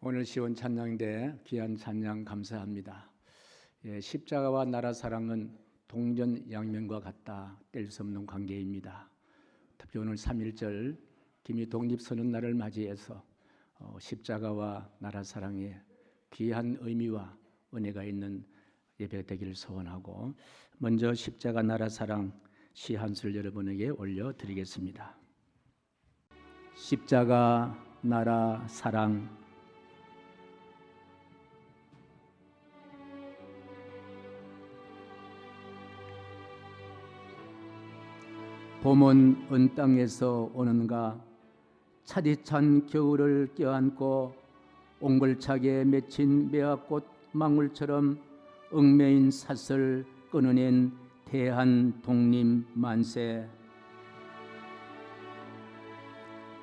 오늘 시온 찬양대 귀한 찬양 감사합니다. 십자가와 나라 사랑은 동전양면과 같다. 뗄 수 없는 관계입니다. 특히 오늘 3.1절 김이 독립선언 날을 맞이해서 십자가와 나라 사랑의 귀한 의미와 은혜가 있는 예배 되기를 소원하고, 먼저 십자가 나라 사랑 시 한 수를 여러분에게 올려드리겠습니다. 십자가 나라 사랑. 봄은 은 땅에서 오는가, 차디찬 겨울을 껴안고 옹골차게 맺힌 매화꽃 망울처럼 얽매인 사슬 끊어낸 대한 독립 만세.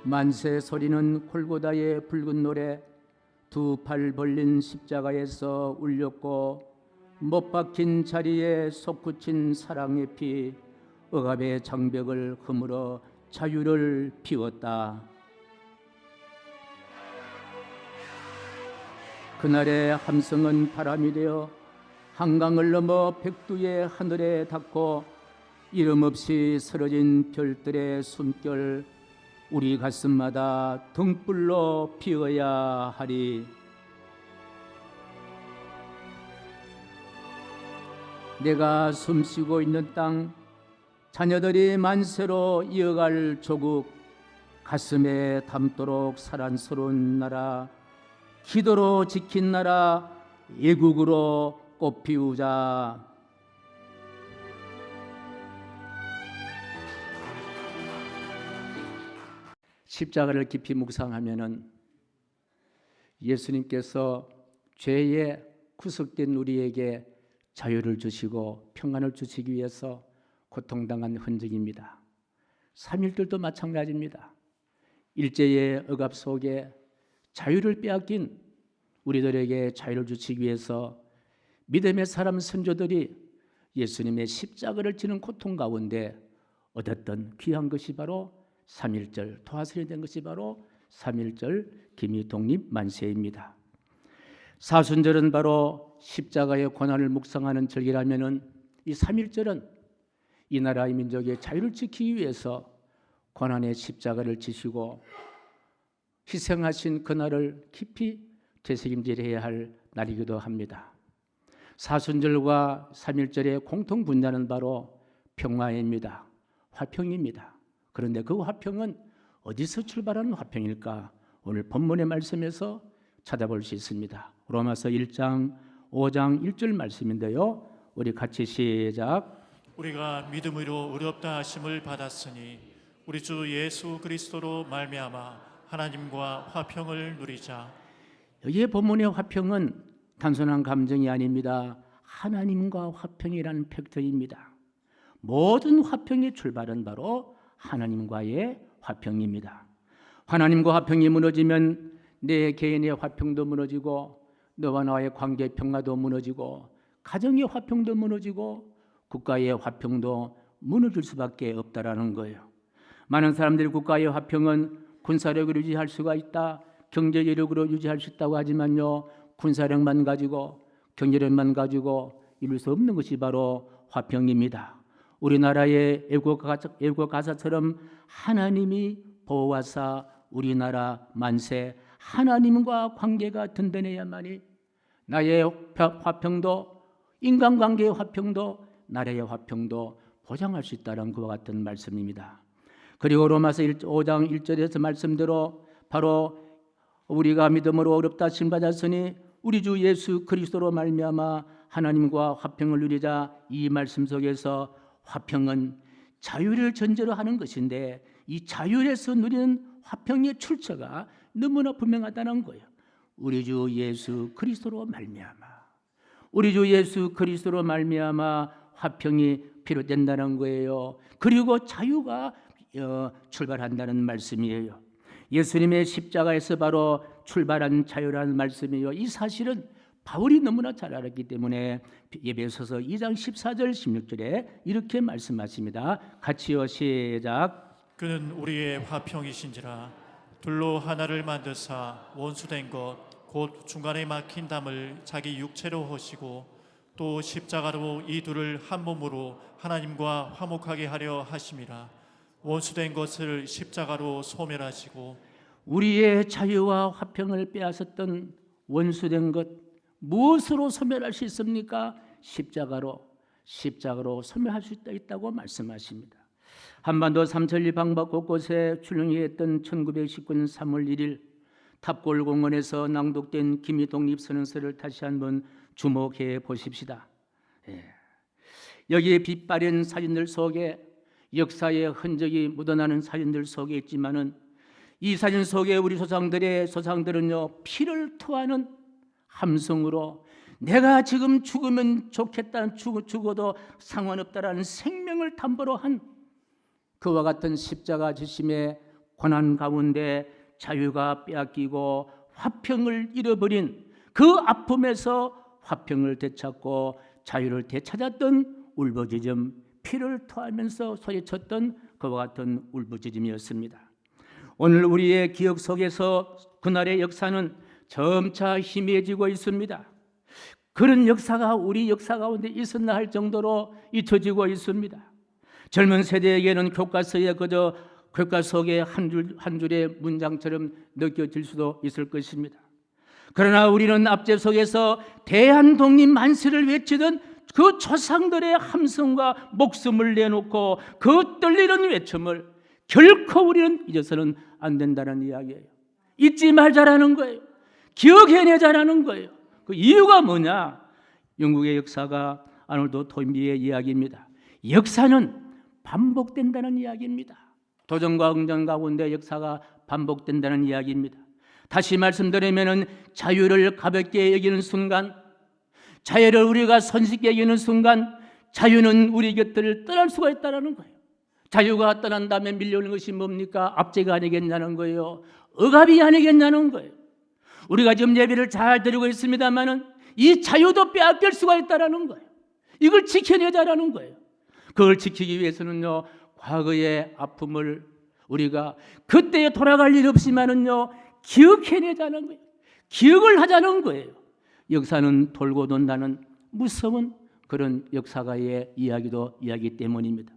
만세 소리는 골고다의 붉은 노래, 두 팔 벌린 십자가에서 울렸고, 못 박힌 자리에 솟구친 사랑의 피, 억압의 장벽을 허물어 자유를 피웠다. 그날의 함성은 바람이 되어 한강을 넘어 백두의 하늘에 닿고, 이름 없이 쓰러진 별들의 숨결 우리 가슴마다 등불로 피어야 하리. 내가 숨쉬고 있는 땅, 자녀들이 만세로 이어갈 조국, 가슴에 담도록 사랑스러운 나라, 기도로 지킨 나라, 애국으로 꽃피우자. 십자가를 깊이 묵상하면은 예수님께서 죄에 구속된 우리에게 자유를 주시고 평안을 주시기 위해서 고통당한 흔적입니다. 3.1절도 마찬가지입니다. 일제의 억압 속에 자유를 빼앗긴 우리들에게 자유를 주시기 위해서 믿음의 사람 선조들이 예수님의 십자가를 지는 고통 가운데 얻었던 귀한 것이 바로 3.1절, 도화선이 된 것이 바로 3.1절 김이 독립 만세입니다. 사순절은 바로 십자가의 고난을 묵상하는 절기라면은 이 3.1절은 이 나라의 민족의 자유를 지키기 위해서 고난의 십자가를 지시고 희생하신 그날을 깊이 되새김질해야 할 날이기도 합니다. 사순절과 3.1절의 공통 분자는 바로 평화입니다. 화평입니다. 그런데 그 화평은 어디서 출발하는 화평일까? 오늘 본문의 말씀에서 찾아볼 수 있습니다. 로마서 1장 5장 1절 말씀인데요. 우리 같이 시작. 우리가 믿음으로 의롭다 하심을 받았으니 우리 주 예수 그리스도로 말미암아 하나님과 화평을 누리자. 여기에 본문의 화평은 단순한 감정이 아닙니다. 하나님과 화평이라는 팩트입니다. 모든 화평의 출발은 바로 하나님과의 화평입니다. 하나님과 화평이 무너지면 내 개인의 화평도 무너지고, 너와 나의 관계 평화도 무너지고, 가정의 화평도 무너지고, 국가의 화평도 무너질 수밖에 없다라는 거예요. 많은 사람들이 국가의 화평은 군사력으로 유지할 수가 있다, 경제력으로 유지할 수 있다고 하지만요, 군사력만 가지고 경제력만 가지고 이룰 수 없는 것이 바로 화평입니다. 우리나라의 애국 가사처럼 하나님이 보호하사 우리나라 만세, 하나님과 관계가 든든해야만이 나의 화평도, 인간관계의 화평도, 나라의 화평도 보장할 수 있다는 그와 같은 말씀입니다. 그리고 로마서 5장 1절에서 말씀대로 바로 우리가 믿음으로 의롭다 하심 받았으니 우리 주 예수 그리스도로 말미암아 하나님과 화평을 누리자. 이 말씀 속에서 화평은 자유를 전제로 하는 것인데, 이 자유에서 누리는 화평의 출처가 너무나 분명하다는 거예요. 우리 주 예수 그리스도로 말미암아, 우리 주 예수 그리스도로 말미암아 화평이 비롯된다는 거예요. 그리고 자유가 출발한다는 말씀이에요. 예수님의 십자가에서 바로 출발한 자유라는 말씀이에요. 이 사실은 바울이 너무나 잘 알았기 때문에 에베소서 2장 14절 16절에 이렇게 말씀하십니다. 같이요, 시작. 그는 우리의 화평이신지라 둘로 하나를 만드사 원수된 것 곧 중간에 막힌 담을 자기 육체로 허시고 또 십자가로 이 둘을 한 몸으로 하나님과 화목하게 하려 하심이라. 원수된 것을 십자가로 소멸하시고 우리의 자유와 화평을 빼앗았던 원수된 것 무엇으로 소멸할 수 있습니까? 십자가로 소멸할 수 있다고 말씀하십니다. 한반도 삼천리 방박 곳곳에 출렁이했던 1919년 3월 1일 탑골공원에서 낭독된 김희 독립선언서를 다시 한번 주목해 보십시다. 여기에 빛바랜 사진들 속에 역사의 흔적이 묻어나는 사진들 속에 있지만은 이 사진 속에 우리 조상들은요 피를 토하는 함성으로 내가 지금 죽으면 좋겠다, 죽어도 상관없다라는 생명을 담보로 한 그와 같은 십자가 지심의 고난 가운데 자유가 빼앗기고 화평을 잃어버린 그 아픔에서 화평을 되찾고 자유를 되찾았던 울부짖음, 피를 토하면서 소리쳤던 그와 같은 울부짖음이었습니다. 오늘 우리의 기억 속에서 그날의 역사는 점차 희미해지고 있습니다. 그런 역사가 우리 역사 가운데 있었나 할 정도로 잊혀지고 있습니다. 젊은 세대에게는 교과서에 그저 교과 속의 한 줄의 문장처럼 느껴질 수도 있을 것입니다. 그러나 우리는 압제 속에서 대한독립 만세를 외치던 그 조상들의 함성과 목숨을 내놓고 그 떨리는 외침을 결코 우리는 잊어서는 안 된다는 이야기예요. 잊지 말자라는 거예요. 기억해내자라는 거예요. 그 이유가 뭐냐? 영국의 역사가 아놀드 토인비의 이야기입니다. 역사는 반복된다는 이야기입니다. 도전과 응전 가운데 역사가 반복된다는 이야기입니다. 다시 말씀드리면 자유를 가볍게 여기는 순간, 자유를 우리가 손쉽게 여기는 순간 자유는 우리 곁을 떠날 수가 있다는 거예요. 자유가 떠난 다음에 밀려오는 것이 뭡니까? 압제가 아니겠냐는 거예요. 억압이 아니겠냐는 거예요. 우리가 지금 예배를 잘 드리고 있습니다마는 이 자유도 빼앗길 수가 있다는 거예요. 이걸 지켜내자라는 거예요. 그걸 지키기 위해서는요, 과거의 아픔을 우리가 그때에 돌아갈 일 없지만은요, 기억해내자는 거예요. 기억을 하자는 거예요. 역사는 돌고 돈다는 무서운 그런 역사가의 이야기 때문입니다.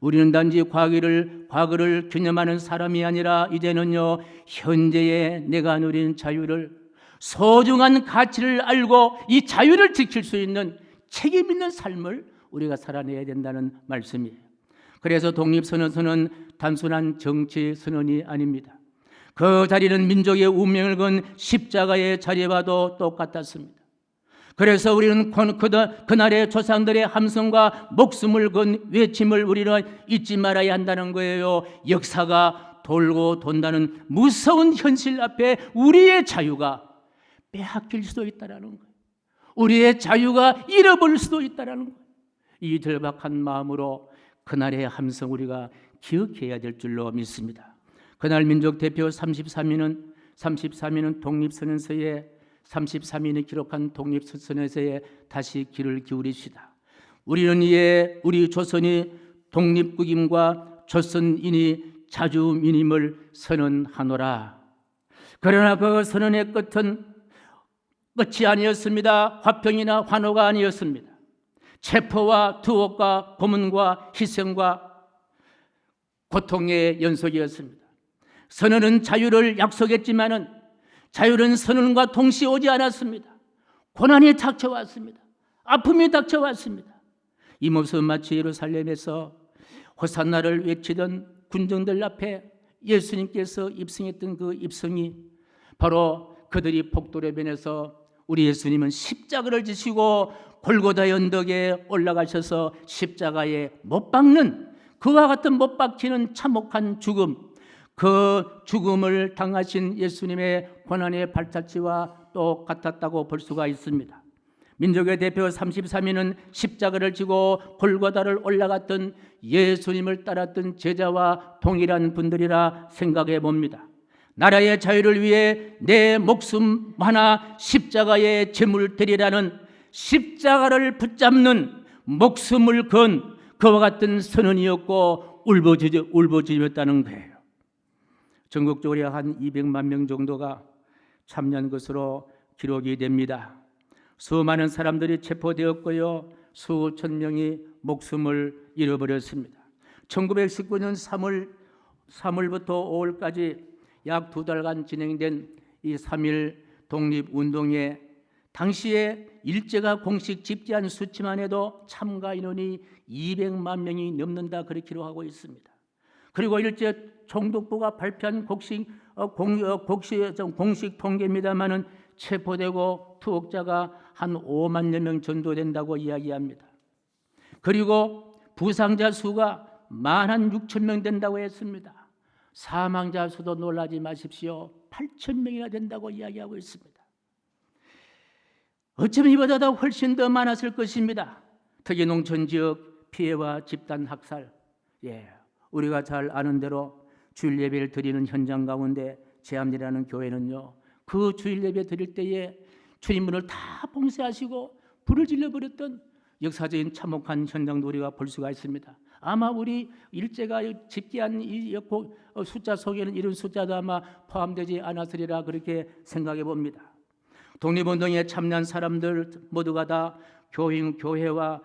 우리는 단지 과거를 기념하는 사람이 아니라 이제는요, 현재의 내가 누린 자유를, 소중한 가치를 알고 이 자유를 지킬 수 있는 책임 있는 삶을 우리가 살아내야 된다는 말씀이에요. 그래서 독립선언서는 단순한 정치 선언이 아닙니다. 그 자리는 민족의 운명을 건 십자가의 자리와도 똑같았습니다. 그래서 우리는 그날의 조상들의 함성과 목숨을 건 외침을 우리는 잊지 말아야 한다는 거예요. 역사가 돌고 돈다는 무서운 현실 앞에 우리의 자유가 빼앗길 수도 있다는 거예요. 우리의 자유가 잃어버릴 수도 있다는 거예요. 이 절박한 마음으로 그날의 함성 우리가 기억해야 될 줄로 믿습니다. 그날 민족 대표 33인은 독립선언서에 33인이 기록한 독립선언서에 다시 귀를 기울이시다. 우리는 이에 우리 조선이 독립국임과 조선인이 자주민임을 선언하노라. 그러나 그 선언의 끝은 끝이 아니었습니다. 화평이나 환호가 아니었습니다. 체포와 투옥과 고문과 희생과 고통의 연속이었습니다. 선언은 자유를 약속했지만은 자유는 선언과 동시에 오지 않았습니다. 고난이 닥쳐왔습니다. 아픔이 닥쳐왔습니다. 이 모습 마치 예루살렘에서 호산나를 외치던 군정들 앞에 예수님께서 입성했던 그 입성이 바로 그들이 폭돌에 변해서 우리 예수님은 십자가를 지시고 골고다 언덕에 올라가셔서 십자가에 못 박는 그와 같은 못 박히는 참혹한 죽음, 그 죽음을 당하신 예수님의 고난의 발자취와 똑같았다고 볼 수가 있습니다. 민족의 대표 33인은 십자가를 지고 골고다를 올라갔던 예수님을 따랐던 제자와 동일한 분들이라 생각해 봅니다. 나라의 자유를 위해 내 목숨 하나 십자가에 제물 드리라는 십자가를 붙잡는 목숨을 건 그와 같은 선언이었고 울부짖었다는 거예요. 전국적으로 한 200만 명 정도가 참여한 것으로 기록이 됩니다. 수많은 사람들이 체포되었고요. 수천 명이 목숨을 잃어버렸습니다. 1919년 3월부터 5월까지 약 2달간 진행된 이 3.1 독립운동에 당시에 일제가 공식 집계한 수치만 해도 참가 인원이 200만 명이 넘는다 그렇게 기록하고 있습니다. 그리고 일제 총독부가 발표한 공식 통계입니다마는 체포되고 투옥자가 한 5만여 명 정도 된다고 이야기합니다. 그리고 부상자 수가 16,000명 된다고 했습니다. 사망자 수도 놀라지 마십시오. 8,000명이나 된다고 이야기하고 있습니다. 어쩌면 이보다 더 훨씬 더 많았을 것입니다. 특히 농촌 지역 피해와 집단 학살. 우리가 잘 아는 대로 주일 예배를 드리는 현장 가운데 제암리라는 교회는요, 그 주일 예배 드릴 때에 주님문을 다 봉쇄하시고 불을 질러버렸던 역사적인 참혹한 현장도 우리가 볼 수가 있습니다. 아마 우리 일제가 집계한 이 숫자 속에는 이런 숫자도 아마 포함되지 않았으리라 그렇게 생각해 봅니다. 독립운동에 참여한 사람들 모두가 다 교회와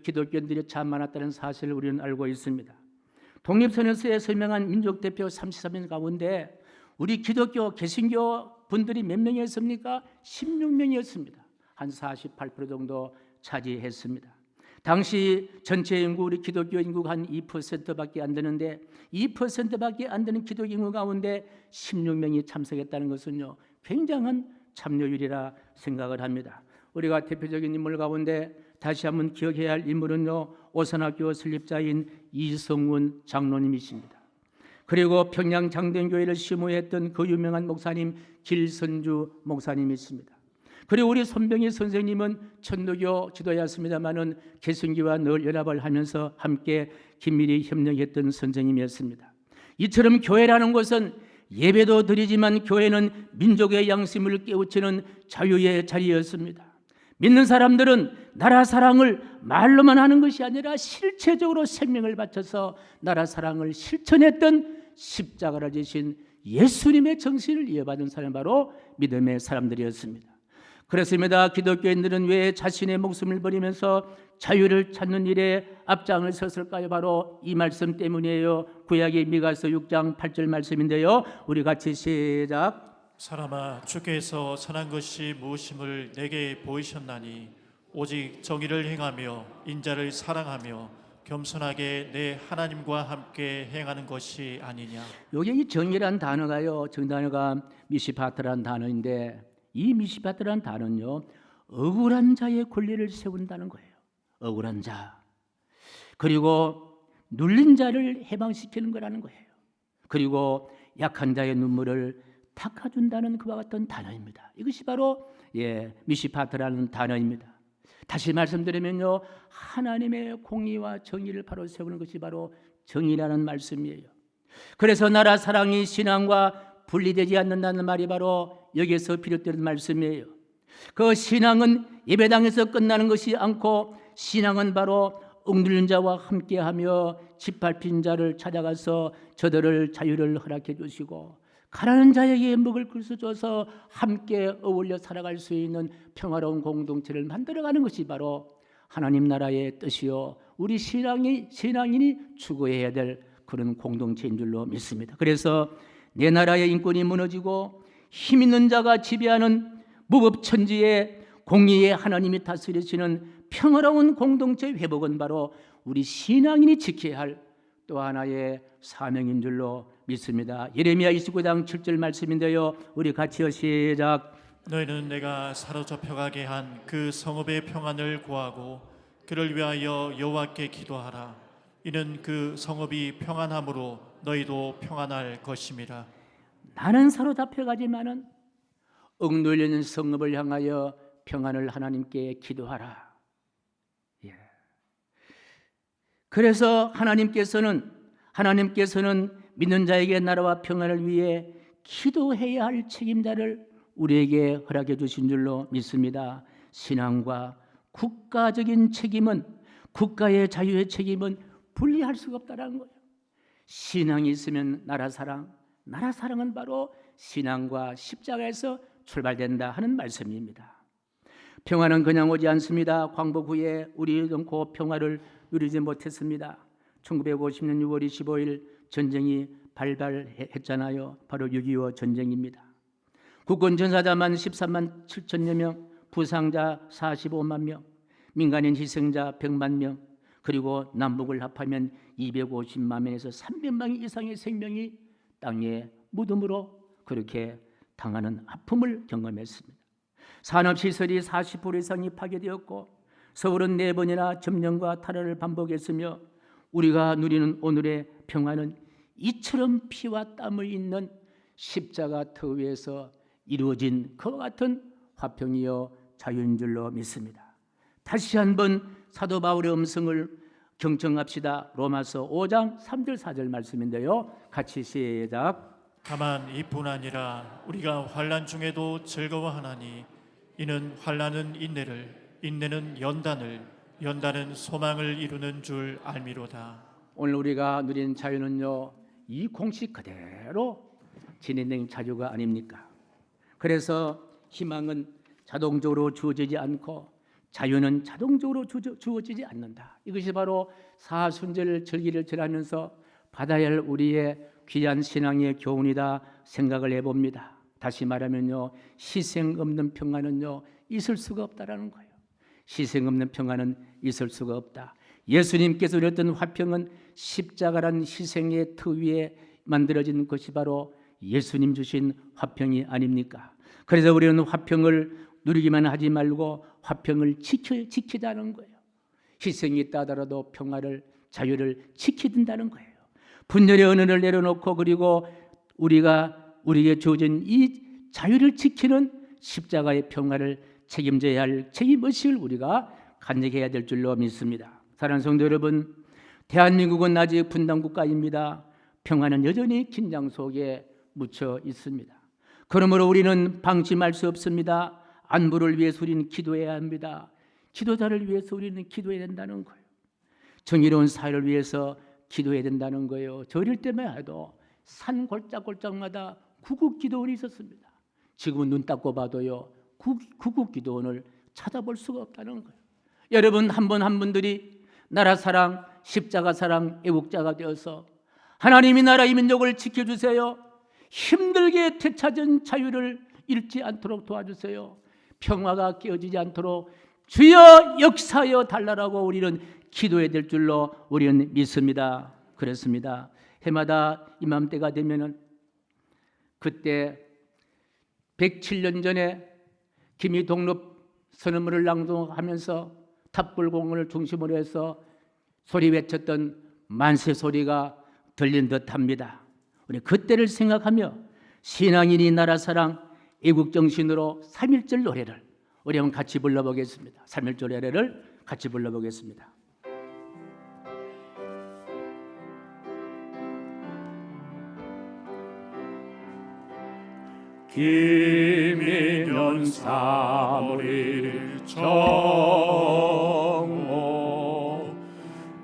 기독교인들이 참 많았다는 사실을 우리는 알고 있습니다. 독립선언서에 설명한 민족대표 33명 가운데 우리 기독교 개신교 분들이 몇 명이었습니까? 16명이었습니다. 한 48% 정도 차지했습니다. 당시 전체 인구, 우리 기독교 인구가 한 2%밖에 안 되는데 2%밖에 안 되는 기독교 인구 가운데 16명이 참석했다는 것은요, 굉장한 참여율이라 생각을 합니다. 우리가 대표적인 인물 가운데 다시 한번 기억해야 할 인물은요, 오산학교 설립자인 이성훈 장로님이십니다. 그리고 평양 장대교회를 시무했던 그 유명한 목사님 길선주 목사님이십니다. 그리고 우리 손병희 선생님은 천도교 지도였습니다마는 개신교와 늘 연합을 하면서 함께 긴밀히 협력했던 선생님이었습니다. 이처럼 교회라는 것은 예배도 드리지만 교회는 민족의 양심을 깨우치는 자유의 자리였습니다. 믿는 사람들은 나라 사랑을 말로만 하는 것이 아니라 실체적으로 생명을 바쳐서 나라 사랑을 실천했던 십자가를 지신 예수님의 정신을 이어받은 사람이 바로 믿음의 사람들이었습니다. 그렇습니다. 기독교인들은 왜 자신의 목숨을 버리면서 자유를 찾는 일에 앞장을 섰을까요? 바로 이 말씀 때문이에요. 구약의 미가서 6장 8절 말씀인데요, 우리 같이 시작. 사람아, 주께서 선한 것이 무엇임을 내게 보이셨나니 오직 정의를 행하며 인자를 사랑하며 겸손하게 내 하나님과 함께 행하는 것이 아니냐. 여기 이 정의란 단어가요, 정단어가 미시파트란 단어인데, 이 미시파트란 단어는요, 억울한 자의 권리를 세운다는 거예요. 억울한 자, 그리고 눌린 자를 해방시키는 거라는 거예요. 그리고 약한 자의 눈물을 닦아준다는 그와 같은 단어입니다. 이것이 바로 미시파트라는 단어입니다. 다시 말씀드리면요, 하나님의 공의와 정의를 바로 세우는 것이 바로 정의라는 말씀이에요. 그래서 나라 사랑이 신앙과 분리되지 않는다는 말이 바로 여기에서 비롯되는 말씀이에요. 그 신앙은 예배당에서 끝나는 것이 않고 신앙은 바로 억눌린 자와 함께하며 짓밟힌 자를 찾아가서 저들을 자유를 허락해 주시고 가난한 자에게 먹을 것을 줘서 함께 어울려 살아갈 수 있는 평화로운 공동체를 만들어가는 것이 바로 하나님 나라의 뜻이요, 우리 신앙인이 추구해야 될 그런 공동체인 줄로 믿습니다. 그래서 내 나라의 인권이 무너지고 힘 있는 자가 지배하는 무법천지의 공의의 하나님이 다스리시는 평화로운 공동체 회복은 바로 우리 신앙인이 지켜야 할 또 하나의 사명인 줄로 믿습니다. 예레미야 29장 7절 말씀인데요, 우리 같이요 시작. 너희는 내가 사로잡혀가게 한 그 성읍의 평안을 구하고 그를 위하여 여호와께 기도하라. 이는 그 성읍이 평안함으로 너희도 평안할 것임이라. 나는 사로잡혀가지만은 억눌리는 성읍을 향하여 평안을 하나님께 기도하라. 그래서 하나님께서는 믿는 자에게 나라와 평안을 위해 기도해야 할 책임자를 우리에게 허락해 주신 줄로 믿습니다. 신앙과 국가적인 책임은, 국가의 자유의 책임은 분리할 수가 없다는 거예요. 신앙이 있으면 나라 사랑은 바로 신앙과 십자가에서 출발된다 하는 말씀입니다. 평화는 그냥 오지 않습니다. 광복 후에 우리는 그 평화를 누리지 못했습니다. 1950년 6월 25일 전쟁이 발발했잖아요. 바로 6.25 전쟁입니다. 국군 전사자만 13만 7천여 명, 부상자 45만 명, 민간인 희생자 100만 명, 그리고 남북을 합하면 250만 명에서 300만 이상의 생명이 땅의 무덤으로 그렇게 당하는 아픔을 경험했습니다. 산업시설이 40% 이상이 파괴되었고 서울은 4번이나 점령과 탈환을 반복했으며 우리가 누리는 오늘의 평화는 이처럼 피와 땀을 잇는 십자가 터 위에서 이루어진 그와 같은 화평이요 자유인 줄로 믿습니다. 다시 한번 사도 바울의 음성을 경청합시다. 로마서 5장 3절 4절 말씀인데요. 같이 시작. 다만 이뿐 아니라 우리가 환난 중에도 즐거워하나니 이는 환난은 인내를, 인내는 연단을, 연단은 소망을 이루는 줄 알미로다. 오늘 우리가 누린 자유는요, 이 공식 그대로 진행된 자유가 아닙니까? 그래서 희망은 자동적으로 주어지지 않고 자유는 자동적으로 주어지지 않는다. 이것이 바로 사순절 절기를 절하면서 받아야 할 우리의 귀한 신앙의 교훈이다 생각을 해봅니다. 다시 말하면요, 희생 없는 평화는요 있을 수가 없다라는 거예요. 희생 없는 평화는 있을 수가 없다. 예수님께서 누렸던 화평은 십자가란 희생의 터 위에 만들어진 것이 바로 예수님 주신 화평이 아닙니까? 그래서 우리는 화평을 누리기만 하지 말고 화평을 지키자는 거예요. 희생이 있다 하더라도 평화를, 자유를 지키든다는 거예요. 분열의 언어를 내려놓고 그리고 우리에게 주어진 이 자유를 지키는 십자가의 평화를 책임져야 할 책임의식을 우리가 간직해야 될 줄로 믿습니다. 사랑하는 성도 여러분, 대한민국은 아직 분단 국가입니다. 평화는 여전히 긴장 속에 묻혀 있습니다. 그러므로 우리는 방심할 수 없습니다. 안보를 위해서 우리는 기도해야 합니다. 지도자를 위해서 우리는 기도해야 된다는 거예요. 정의로운 사회를 위해서 기도해야 된다는 거예요. 저 어릴 때만 해도 산 골짜골짜마다 구국기도원이 있었습니다. 지금은 눈 닦고 봐도요 구국기도원을 찾아볼 수가 없다는 거예요. 여러분 한 분 한 분들이 나라 사랑, 십자가 사랑, 애국자가 되어서 하나님이 나라 이 민족을 지켜주세요. 힘들게 되찾은 자유를 잃지 않도록 도와주세요. 평화가 깨어지지 않도록 주여 역사하여 달라라고 우리는 기도해야 될 줄로 우리는 믿습니다. 그렇습니다. 해마다 이맘때가 되면은 그때 107년 전에 김희동록 선언문을 낭독하면서 탑불공원을 중심으로 해서 소리 외쳤던 만세 소리가 들린 듯합니다. 우리 그때를 생각하며 신앙인이 나라 사랑, 애국 정신으로 3.1절 노래를 우리 한번 같이 불러보겠습니다. 3.1절 노래를 같이 불러보겠습니다. 김인현 3월 정오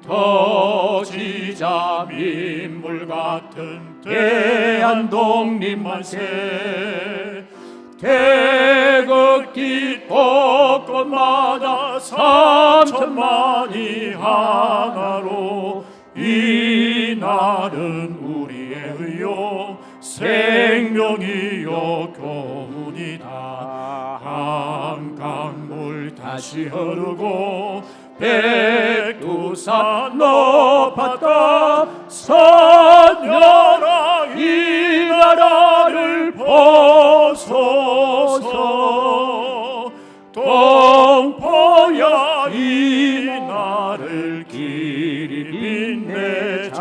터지자 민물 같은 대한 독립 만세 태극기 곳곳마다 3천만이 하나로 이날은 우리의 의욕 생명이요 교훈이다. 한강물 다시 흐르고 백두산 높았다. 선녀라 이 나라를 보소서. 동포야 이 나를 길이 빛내자.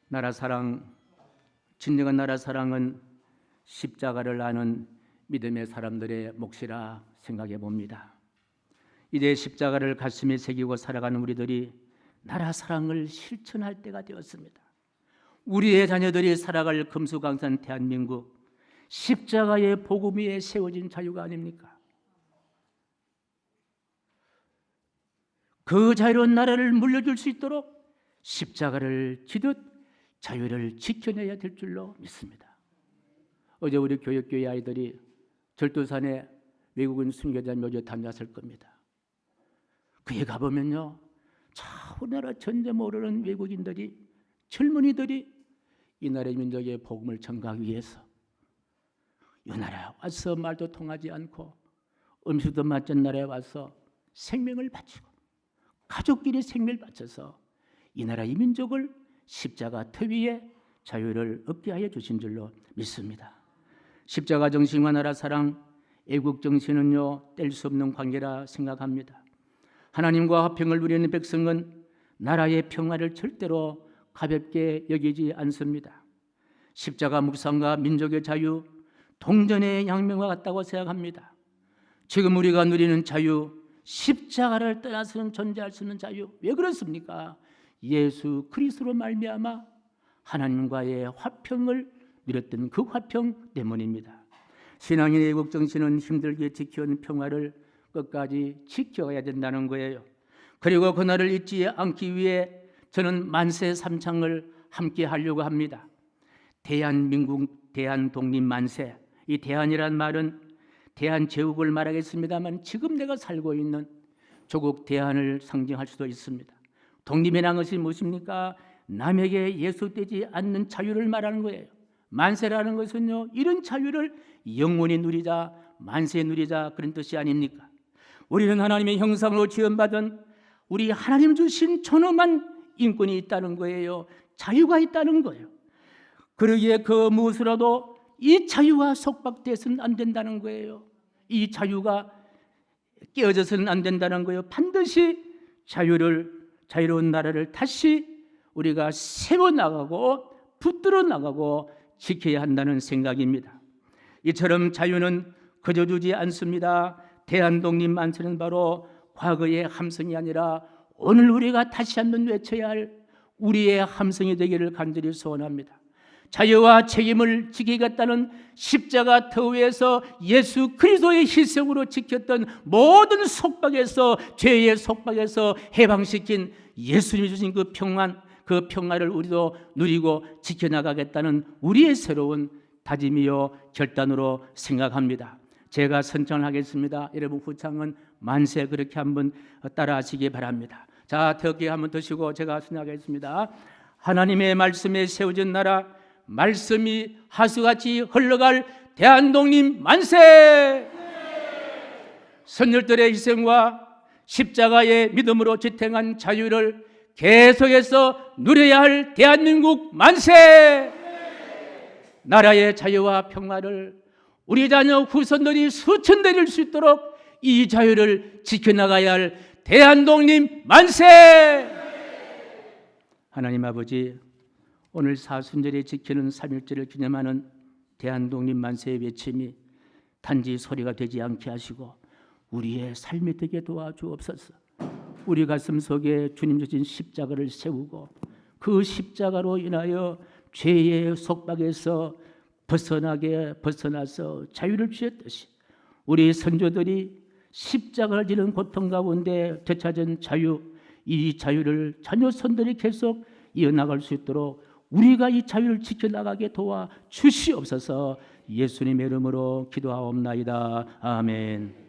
나라 사랑, 진정한 나라 사랑은 십자가를 아는 믿음의 사람들의 몫이라 생각해 봅니다. 이제 십자가를 가슴에 새기고 살아가는 우리들이 나라 사랑을 실천할 때가 되었습니다. 우리의 자녀들이 살아갈 금수강산 대한민국, 십자가의 복음 위에 세워진 자유가 아닙니까? 그 자유로운 나라를 물려줄 수 있도록 십자가를 지듯 자유를 지켜내야 될 줄로 믿습니다. 어제 우리 교육교회 아이들이 절도산에 외국인 순교자 묘지에 다녀왔을 겁니다. 그에 가보면요, 우리나라 전제 모르는 외국인들이, 젊은이들이 이 나라의 민족의 복음을 전가하기 위해서 이 나라에 와서 말도 통하지 않고 음식도 맞은 나라에 와서 생명을 바치고 가족끼리 생명을 바쳐서 이 나라 이 민족을 십자가 터 위에 자유를 얻게 하여 주신 줄로 믿습니다. 십자가 정신과 나라 사랑, 애국 정신은요, 뗄 수 없는 관계라 생각합니다. 하나님과 화평을 누리는 백성은 나라의 평화를 절대로 가볍게 여기지 않습니다. 십자가 묵상과 민족의 자유, 동전의 양면과 같다고 생각합니다. 지금 우리가 누리는 자유, 십자가를 떠나서는 존재할 수 없는 자유, 왜 그렇습니까? 예수 그리스도로 말미암아 하나님과의 화평을 누렸던 그 화평 때문입니다. 신앙인의 애국 정신은 힘들게 지켜온 평화를 끝까지 지켜야 된다는 거예요. 그리고 그날을 잊지 않기 위해 저는 만세 삼창을 함께 하려고 합니다. 대한민국 대한독립 만세. 이 대한이란 말은 대한제국을 말하겠습니다만 지금 내가 살고 있는 조국 대한을 상징할 수도 있습니다. 독립이라는 것이 무엇입니까? 남에게 예속되지 않는 자유를 말하는 거예요. 만세라는 것은요, 이런 자유를 영원히 누리자, 만세 누리자, 그런 뜻이 아닙니까? 우리는 하나님의 형상으로 지음받은 우리 하나님 주신 존엄한 인권이 있다는 거예요. 자유가 있다는 거예요. 그러기에 그 무엇으로도 이 자유가 속박돼서는 안 된다는 거예요. 이 자유가 깨어져서는 안 된다는 거예요. 반드시 자유로운 나라를 다시 우리가 세워나가고 붙들어 나가고 지켜야 한다는 생각입니다. 이처럼 자유는 그저 두지 않습니다. 대한독립 만세는 바로 과거의 함성이 아니라 오늘 우리가 다시 한번 외쳐야 할 우리의 함성이 되기를 간절히 소원합니다. 자유와 책임을 지키겠다는 십자가 터 위에서 예수 그리스도의 희생으로 지켰던 모든 속박에서, 죄의 속박에서 해방시킨 예수님이 주신 그 평화를 우리도 누리고 지켜나가겠다는 우리의 새로운 다짐이요 결단으로 생각합니다. 제가 선창하겠습니다. 여러분 후창은 만세 그렇게 한번 따라하시기 바랍니다. 자, 덕기 한번 드시고 제가 선창하겠습니다. 하나님의 말씀에 세워진 나라, 말씀이 하수같이 흘러갈 대한독립 만세! 선열들의 희생과 십자가의 믿음으로 지탱한 자유를 계속해서 누려야 할 대한민국 만세! 나라의 자유와 평화를 우리 자녀 후손들이 수천 대릴 수 있도록 이 자유를 지켜나가야 할 대한독립 만세! 하나님 아버지, 오늘 사순절에 지키는 3.1절을 기념하는 대한독립 만세의 외침이 단지 소리가 되지 않게 하시고 우리의 삶이 되게 도와주옵소서. 우리 가슴 속에 주님 주신 십자가를 세우고 그 십자가로 인하여 죄의 속박에서 벗어나서 자유를 주셨듯이 우리 선조들이 십자가를 지는 고통 가운데 되찾은 자유, 이 자유를 자녀손들이 계속 이어나갈 수 있도록 우리가 이 자유를 지켜나가게 도와 주시옵소서. 예수님의 이름으로 기도하옵나이다. 아멘.